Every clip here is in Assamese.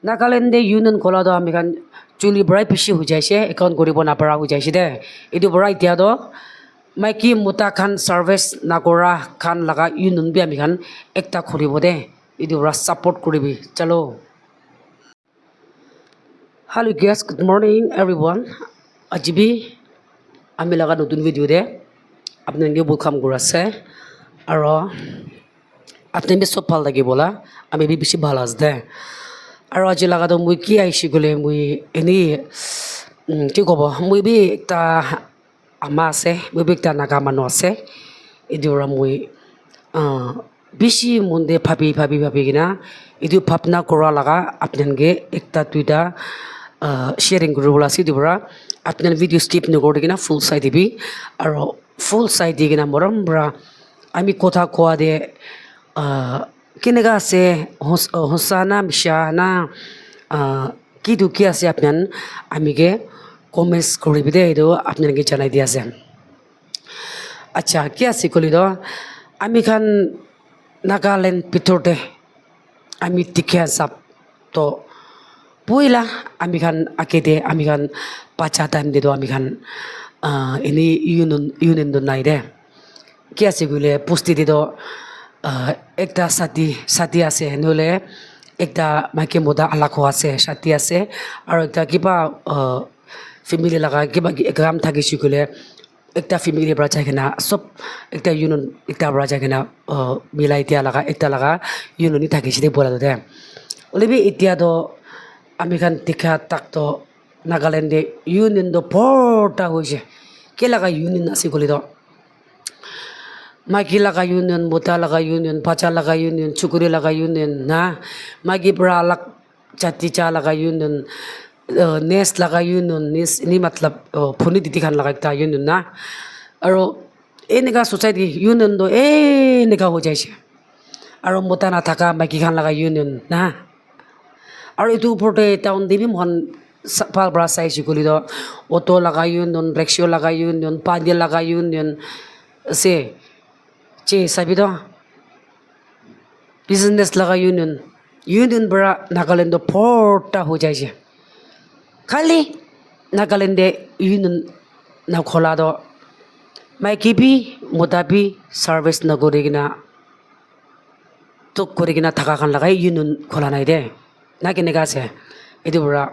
নাগালেণ্ডে ইউনিয়ন খোলাটো আমি খান চুলি বৰাই বেছি হৈ যাইছে একাউণ্ট কৰিব নাপাৰা হৈ যাইছে দে এইটো পৰা এতিয়াতো মাইকী মতা খান চাৰ্ভিচ নকৰা খান লগা ইউনিয়ন বি আমি খান একটা খুলিব দে এইটো পৰা ছাপোৰ্ট কৰিবি চলো hello' gas good morning everyone আজি বি আমি লগা নতুন ভিডিঅ' দে আপোনালোকে ৱেলকাম কৰি আছে আৰু আপোনালোকে চব ভাল লাগিব ব'লা আমি বি বেছি ভাল আছে দে আৰু আজি লগাতো মই কি আহিছে গ'লে মই এনেই কি ক'ব মই বি এটা আমা আছে মই বি একটা নাগা মানুহ আছে এইটো পৰা মই বেছি মন্দে ভাবি কিনা এইটো ভাৱনা কৰা লগা আপোনালোকে একটা দুইটা শ্বেয়াৰিং কৰিবলৈ আছে এইটো পৰা আপোনালোকে ভিডিঅ' স্কিপ নকৰি কিনা ফুল চাই দিবি আৰু ফুল চাই দি কিনা মৰম পৰা আমি কথা কোৱা দে কেনেকা আছে সঁচা না মিছা না কি দুখী আছে আপনার আমিকে কমেন্টস করবি দে এইটো আপনাকে জানাই দিয়া আছে আচ্ছা কি আছে কলি দ আমি খান নাগালেণ্ড ভিতৰতে আমি টিকে যাব তো পইলা আমি খান আগে দে আমি খান পাঁচা টাইম দে আমি খান এনে ইউনিয়ন নাই দে কি আছে কইলে পুষ্টি দি একটা সাথী আছে নহ'লে একটা মাইকী মতা আলাক আছে সাথী আছে আৰু একটা কিবা ফেমিলি লগা কিবা কাম থাকিছে ক'লে একটা ফেমিলিৰ পৰা যাই কিনা চব একটা ইউনিয়ন একটা পৰা যাই কিনা মিলাই দিয়া লগা একটা লগা ইউনিয়ন থাকিছে দে বলা দে ওলিবি এতিয়াতো আমি খান দেখা তাকতো নাগালেণ্ডে ইউনিয়নটো ভৰ্তা হৈছে কে লগা ইউনিয়ন আছে ক'লে মাইকী লগা ইউনিয়ন মতা লগা ইউনিয়ন বাচ্চা লগা ইউনিয়ন চুকুৰি লগা ইউনিয়ন না মাইকী পৰা আলাক জাতি চা লগা ইউনিয়ন নেচ লগা ইউনিয়ন নেচ এনে মতলব ফোনে দিতি খান লগা একটা ইউনিয়ন না আৰু এনেকা ছ'চাইটি ইউনিয়নটো এনেকা হৈ যাইছে আৰু মতা নাথাকা মাইকী খান লগা ইউনিয়ন না আৰু এইটো ওপৰতে টাউন দিবি মন ভাল পৰা চাইছোঁ ক'লি অটো লগা ইউনিয়ন ৰিক্সা লগা ইউনিয়ন পানী লগা ইউনিয়ন আছে che sabi do business laga union bara Nagaland porta ho jai je khali Nagaland union na khola do mai kibi modabi service na gorigina to korigina thaka khan lagai union khola nai de na kene ga se edu bara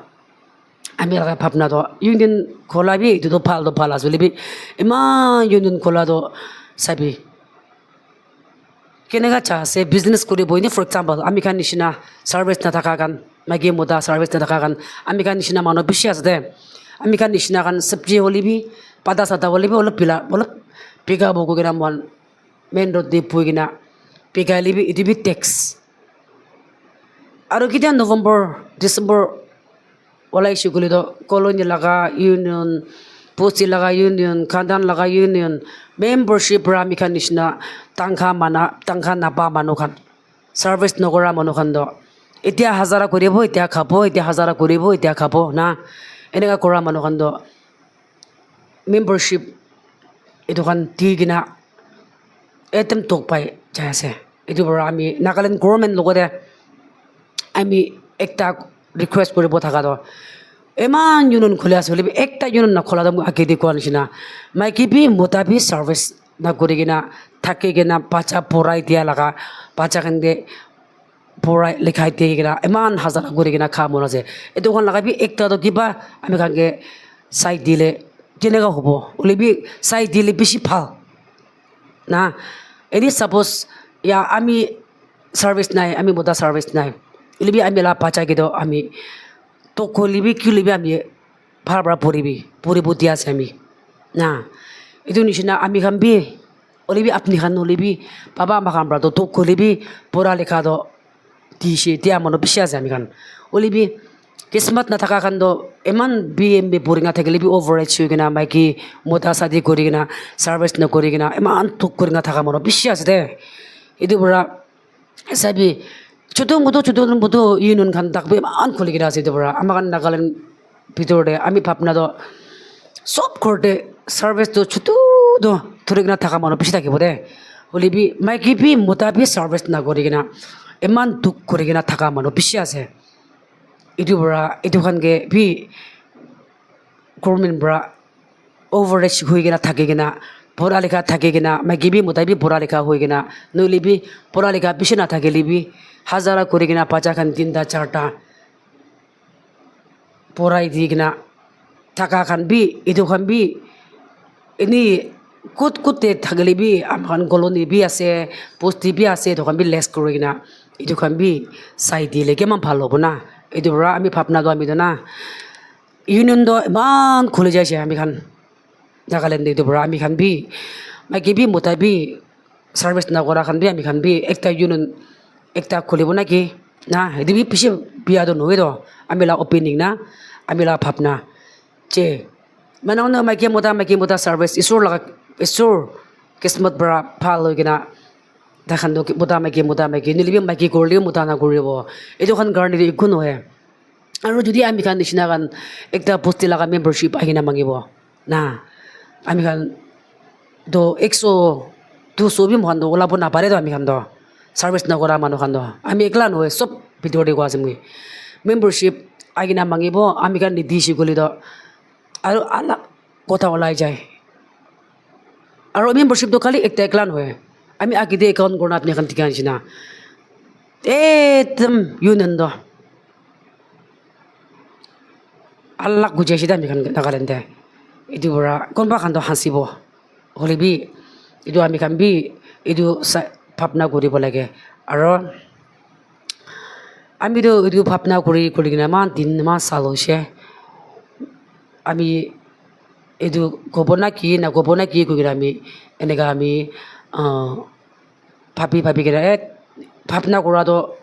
আমি লাga ভাবনা do union khola bi edu do phal asuli bi ima union khola do sabi কেনেকা চা আছে বিজনেছ কৰিব ইনে ফৰ এক্সাম্পল আমি খান নিচিনা চাৰ্ভিচ নাথাকা কান মাইকী মতা চাৰ্ভিচ নাথাকা কান আমি খান নিচিনা মানুহ বেছি আছে দে আমি খান নিচিনা কান চব্জি হলিবি পাতা চাতা হলিবি অলপ পিকা বগো কিনা মন মেইন ৰোড দি পুই কিনা পিকাই লিবি ইটো বি টেক্স আৰু কেতিয়া নৱেম্বৰ ডিচেম্বৰ ওলাইছোঁ গ'লে কলনি লগা ইউনিয়ন পুষ্টি লগা ইউনিয়ন খানদান লগা ইউনিয়ন মেম্বাৰশ্বিপ পৰা আমি খান নিচিনা টাংখা নাপা মানুহ খান চাৰ্ভিচ নকৰা মানুহ খান এতিয়া হাজাৰা কৰিব এতিয়া খাব এতিয়া হাজাৰা কৰিব এতিয়া খাব না এনেকুৱা কৰা মানুহ খান মেম্বাৰশ্বিপ এইটো খান দি কিনা একদম টক পাই যাই আছে এইটো পৰা আমি নাগালেণ্ড গভৰ্ণমেণ্ট লগতে আমি একটা ৰিকুৱেষ্ট কৰিব থকা ইমান ইউনিয়ন খুলি আছে বুলি একটা ইউনিয়ন নখোলা মই আগে দি কোৱা নিচিনা মাইকী বি মতা বি চাৰ্ভিচ নকৰি কিনা থাকি কিনা বাচ্চা পঢ়াই দিয়া লগা বাচ্চা খানকে পঢ়াই লিখাই দিয়ে কিনা ইমান হাজাৰ কৰি কিনা খা মন আছে এইটো খন লগাবি একটাতো কিবা আমি খানকে চাই দিলে কেনেকুৱা হ'ব ওলিবি চাই দিলে বেছি ভাল না এনে চাপ'জ ইয়া আমি চাৰ্ভিচ নাই আমি মতা চাৰ্ভিচ নাই ওলিবি আমি লা বাচ্চা কেইটা আমি তো কলিবি কি লিবি আমি ভাল পৰা পঢ়িব দিয়া আছে আমি না এইটো নিচিনা আমি খান বি ওলিবি আপনি খান নলিবি পাবা আমাৰ খান পৰা তো কলিবি পঢ়া লিখা দিছে এতিয়া মানুহ বেছি আছে আমি খান ওলিবি কিসমত নাথাকা খান ইমান BMB পঢ়ি নাথাকিলে বি অভাৰ এজ হৈ কিনা মাইকী মতা চাদি কৰি কিনা চাৰ্ভিচ নকৰি কিনা ইমান তোক কৰি নাথাকা মানুহ বেছি আছে দে এইটো পৰা চাবি ছোটো মোটো ইউনিয়ন খান তাকবি ইমান খুলি কিনা আছে এইটো পৰা আমাৰ খান নাগালেণ্ড ভিতৰতে আমি ভাবনা সব ঘৰতে চাৰ্ভিচটো ছোটো ধৰি কিনা থকা মানুহ বেছি থাকিব দে ওলিবি মাইকী বি মতা বি চাৰ্ভিচ নকৰি কিনা ইমান দুখ কৰি কিনা থকা মানুহ বেছি আছে itu bra itu khan ge bi government bra overage hui gina thake gina pura lekha thake gina magi bi mutai bi pura lekha hui gina nuli bi pura lekha bishina thake libi hazara kuri gina pacha khan tinta charta porai di gina thaka khan bi itu khan bi ini kut kutte thagli bi amkhan koloni bi ase posti bi ase to khan bi less kuri gina itu khan bi sai di leke man phalo bona itu bra ami phapna do ami do na union do man khule jai ami khan Nagaland itu bra ami khan bi magi bi mutai bi service na gora khan bi ami khan bi ekta union ekta khulibo na ki na itu bi pise biya do no do ami la opening na ami la phapna che manong na magi muta service isur la isur kismat bra phal gina dakhan do muta magi nilibi magi gorli muta na goribo itu khan garni ikun hoye aru jodi ami khan nishina kan ekta posti laga membership agina mangibo na ami khan do 100 200 bi mohan do ola bona pare do ami khan do service na gora manu khan do ami ekla no sob video de gwa jami membership agina mangibo ami khan nidishi goli do aru ala kotha olai jai aru membership do khali ekta ekla no ami agide account gorna apni khan tikan china etam union do Allah gujai da ami khan nagalende itu bra konba khan do hasibo holibi itu ami khan bi itu phapna gori bolage aro ami do itu phapna gori gina man din ma salo she ami itu gobona ki kugira ami enega ami bhabi gina phapna gora do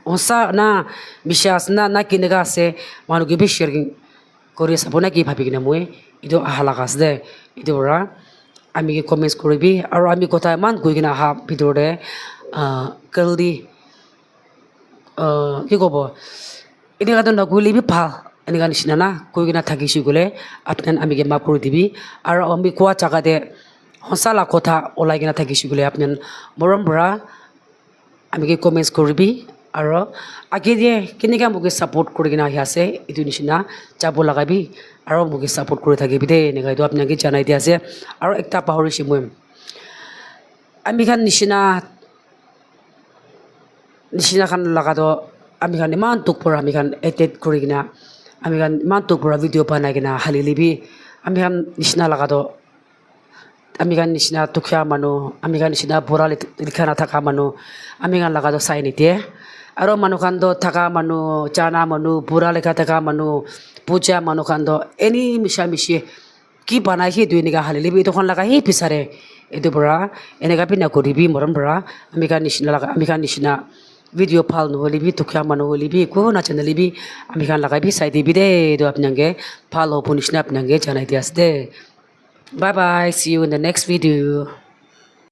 osa na bishas na kinega ase manu ki bi sharing kori sabona ki bhabi gina moi itu ahalagas de itu bra ami ki comments koribi aro ami kotha man koi gina ha bidor de kaldi ki gobo ini kadon na guli bi pha ani gan shina na koi gina thaki shi gole apnan ami ke map kori dibi aro ami kwa jaga de hosala kotha olai gina thaki shi gole apnan morom bra ami ke comments koribi aro age die kinika muke support kori gina hi ase itu nishina jabo lagabi aro muke support kori thakibi de nega itu apnake janai dia ase aro ekta pahori shimoi ami khan nishina khan laga do ami khan iman tukpor ami khan edit kori gina ami khan iman tukpor video banai gina halilibi ami khan nishina laga do ami khan nishina tukhya manu ami khan nishina bora likhana thaka manu ami khan laga do sai nitie aro manu khan do thaka manu chana manu pura lekha thaka manu puja manu khan do any misha mishi ki banai hi duini ga halilibi to khan laga hi pisare edu bra enega pina koribi moram bra ami khan nishina video phal no holibi tukhya manu holibi ko na chanalibi ami khan laga bi sai dibi de do apnange phal ho punishna apnange janai dias de bye bye see you in the next video